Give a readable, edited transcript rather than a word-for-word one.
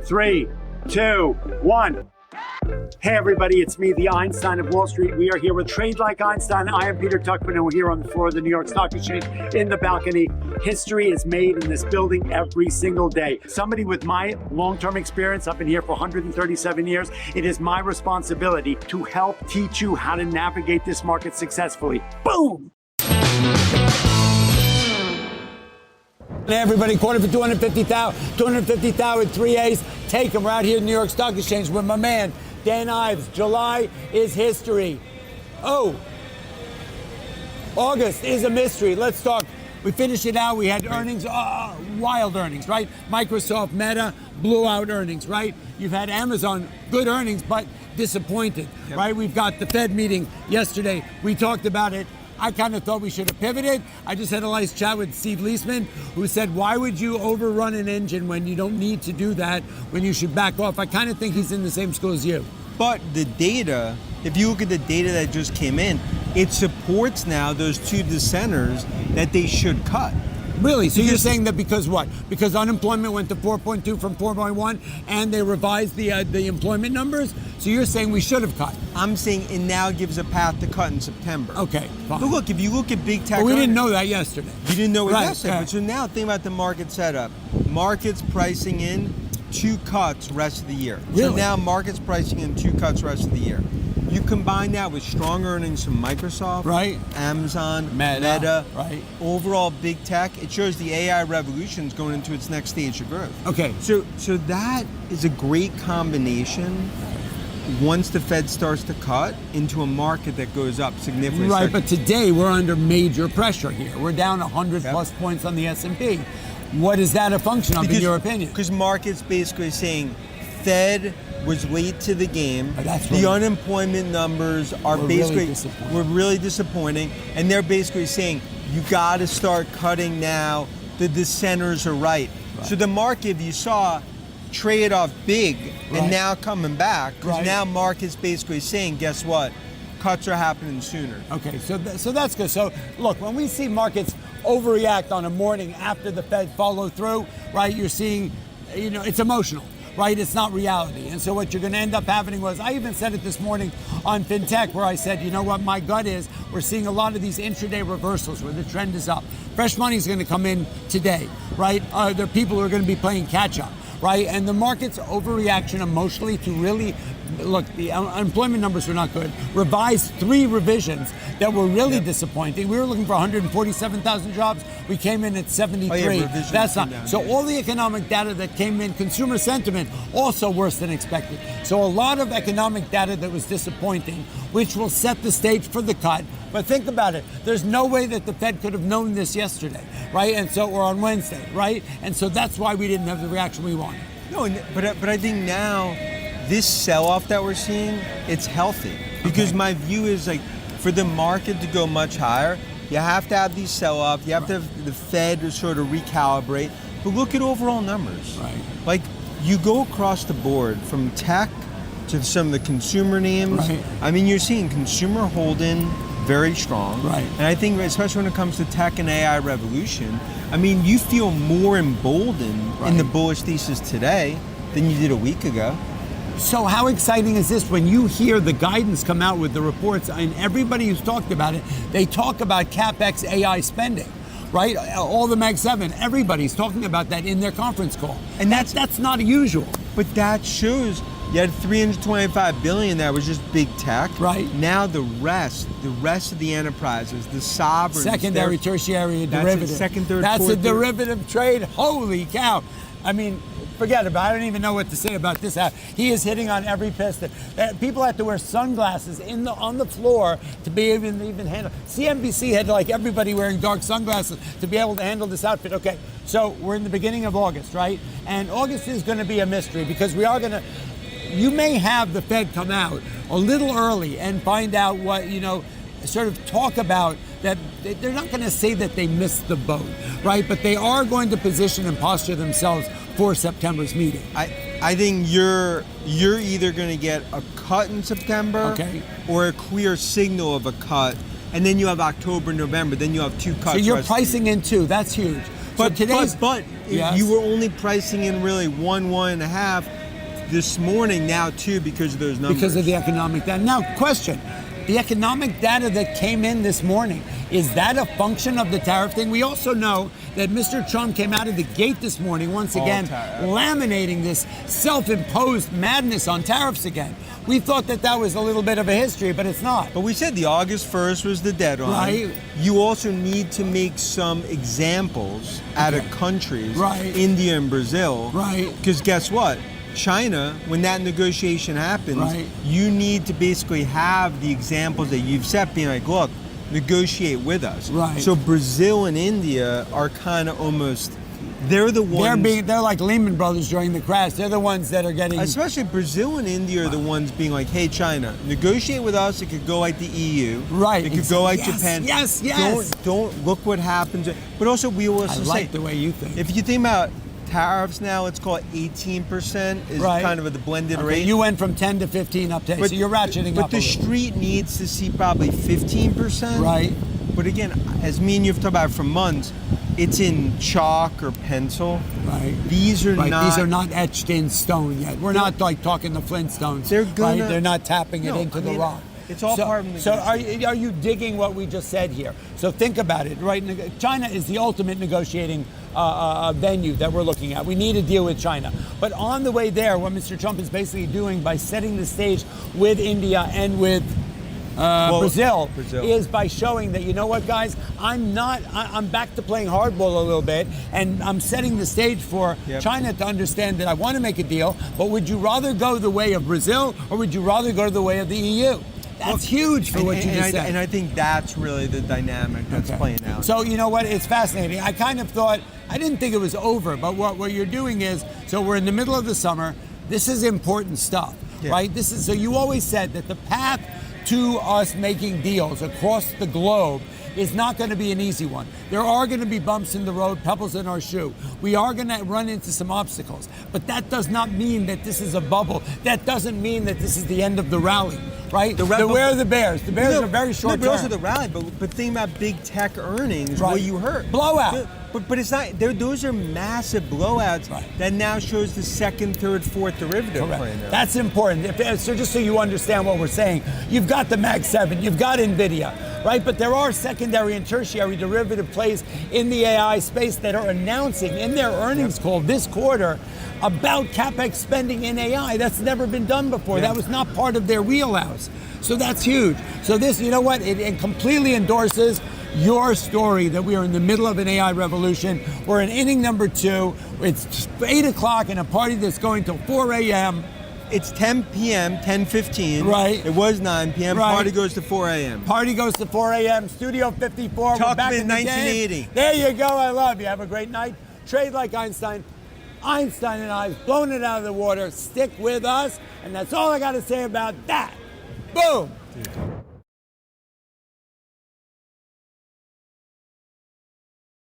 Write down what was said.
3, 2, 1. Hey everybody, it's me, the Einstein of Wall Street. We are here with Trade Like Einstein. I am Peter Tuchman, and we're here on the floor of the New York Stock Exchange in the balcony. History is made in this building every single day. Somebody with my long-term experience, I've been here for 137 years. It is my responsibility to help teach you how to navigate this market successfully. Boom! Hey everybody, quarter for 250,000 with 3 A's. Take them right here in the New York Stock Exchange with my man, Dan Ives. July is history. Oh, August is a mystery. Let's talk. We finished it out. We had earnings, wild earnings, right? Microsoft, Meta, blew out earnings, right? You've had Amazon, good earnings, but disappointed, right? We've got the Fed meeting yesterday. We talked about it. I kind of thought we should have pivoted. I just had a nice chat with Steve Leisman, who said, why would you overrun an engine when you don't need to do that, when you should back off? I kind of think he's in the same school as you. But the data, if you look at the data that just came in, it supports now those two dissenters that they should cut. Really? So you're saying that because what? Because unemployment went to 4.2 from 4.1 and they revised the employment numbers? So you're saying we should have cut? I'm saying it now gives a path to cut in September. Okay, fine. But look, if you look at big tech... But we didn't know that yesterday. You didn't know it right, yesterday. But so now think about the market setup. Market's pricing in 2 cuts rest of the year. Really? So now market's pricing in 2 cuts rest of the year. You combine that with strong earnings from Microsoft, right? Amazon, Meta, right? Overall big tech. It shows the AI revolution is going into its next stage of growth. Okay. So that is a great combination once the Fed starts to cut into a market that goes up significantly. Right, but today we're under major pressure here. We're down 100 plus points on the S&P. What is that a function of, in your opinion? Because market's basically saying Fed was late to the game. That's the right. unemployment numbers are really disappointing, and they're basically saying you got to start cutting now. The dissenters are right. So the market, if you saw, trade off big and now coming back, because now market's basically saying, guess what? Cuts are happening sooner. Okay, so that's good. So look, when we see markets overreact on a morning after the Fed follow through, right? You're seeing, it's emotional. Right, it's not reality. And so what you're going to end up happening was, I even said it this morning on FinTech, where I said, you know what, my gut is, we're seeing a lot of these intraday reversals where the trend is up. Fresh money is going to come in today, right? There are people who are going to be playing catch up, right? And the market's overreaction emotionally to really, look, the unemployment numbers were not good. Revised 3 revisions that were really disappointing. We were looking for 147,000 jobs. We came in at 73. That's not. So all the economic data that came in, consumer sentiment, also worse than expected. So a lot of economic data that was disappointing, which will set the stage for the cut. But think about it. There's no way that the Fed could have known this yesterday, right? And so, or on Wednesday, right? And so that's why we didn't have the reaction we wanted. No, but I think now, this sell-off that we're seeing, it's healthy. Because my view is, like, for the market to go much higher, you have to have these sell-offs, you have to have the Fed to sort of recalibrate. But look at overall numbers. Right. Like, you go across the board from tech to some of the consumer names. Right. I mean, you're seeing consumer holding very strong. Right. And I think, especially when it comes to tech and AI revolution, I mean, you feel more emboldened in the bullish thesis today than you did a week ago. So how exciting is this when you hear the guidance come out with the reports, and everybody who's talked about it, they talk about CapEx AI spending, right? All the Mag 7, everybody's talking about that in their conference call. And that's not usual. But that shows you had $325 billion that was just big tech. Right. Now the rest of the enterprises, the sovereigns. Secondary, tertiary, derivative. Second, third, that's fourth, a derivative trade. Holy cow. I mean, forget about it. I don't even know what to say about this. He is hitting on every piston. People have to wear sunglasses on the floor to be able to even handle. CNBC had like everybody wearing dark sunglasses to be able to handle this outfit. Okay, so we're in the beginning of August, right? And August is going to be a mystery because we are going to. You may have the Fed come out a little early and find out what, sort of talk about that. They're not going to say that they missed the boat, right? But they are going to position and posture themselves for September's meeting. I think you're either going to get a cut in September or a clear signal of a cut, and then you have October, November, then you have 2 cuts. So you're pricing in 2, that's huge. But Yes. you were only pricing in really 1.5 this morning. Now 2 because of those numbers. Because of the economic data. Now, question. The economic data that came in this morning, is that a function of the tariff thing? We also know that Mr. Trump came out of the gate this morning, once again, laminating this self-imposed madness on tariffs again. We thought that that was a little bit of a history, but it's not. But we said the August 1st was the deadline. Right. You also need to make some examples out of countries, Right. India and Brazil. Right. Because guess what? China, when that negotiation happens, Right. you need to basically have the examples that you've set being like, look, negotiate with us. Right. So Brazil and India are kind of almost, they're the ones. They're like Lehman Brothers during the crash. They're the ones that are getting. Especially Brazil and India are the ones being like, hey, China, negotiate with us. It could go like the EU. Right. It could go like Yes, Japan. yes. Don't look what happens. But also, we will also I say, like the way you think. if you think about tariffs now, let's call it 18% is Right. kind of the blended Okay, rate. you went from 10 to 15 up to 8, so you're ratcheting but up the a little. street needs to see probably 15%. Right. But again, as me and you've talked about for months, it's in chalk or pencil. Right. These are not. These are not etched in stone yet. We're not like talking the Flintstones. They're gonna- right? They're not tapping it No, into I the mean, rock. it's all part of the So are you digging what we just said here? So think about it, right? China is the ultimate negotiating venue that we're looking at. We need to deal with China. But on the way there, what Mr. Trump is basically doing by setting the stage with India and with Brazil is by showing that, you know what, guys, I'm back to playing hardball a little bit, and I'm setting the stage for China to understand that I want to make a deal, but would you rather go the way of Brazil or would you rather go the way of the EU? That's huge for what you just said. And I think that's really the dynamic that's playing out. So you know what? It's fascinating. I kind of thought, I didn't think it was over, but what you're doing is, so we're in the middle of the summer. This is important stuff, right? So you always said that the path to us making deals across the globe is not going to be an easy one. There are going to be bumps in the road, pebbles in our shoe. We are going to run into some obstacles, but that does not mean that this is a bubble. That doesn't mean that this is the end of the rally, right? Where are the Bears? The Bears are very short but term. also the rally, but think about big tech earnings, what you heard. Blowout. But it's not, those are massive blowouts that now shows the second, third, fourth derivative playing out. That's important. So just so you understand what we're saying, you've got the Mag 7, you've got NVIDIA, right? But there are secondary and tertiary derivative plays in the AI space that are announcing in their earnings call this quarter about CapEx spending in AI. That's never been done before. That was not part of their wheelhouse. So that's huge. So this, you know what, it completely endorses your story that we are in the middle of an AI revolution. We're in inning number 2. It's 8 o'clock in a party that's going till 4 a.m. It's 10 p.m., 10:15. Right. It was 9 p.m. Right. Party goes to 4 a.m. Party goes to 4 a.m. Studio 54. We're back in the 1980. game. There you go. I love you. Have a great night. Trade like Einstein. Einstein and Ives, blowing it out of the water. Stick with us. And that's all I got to say about that. Boom.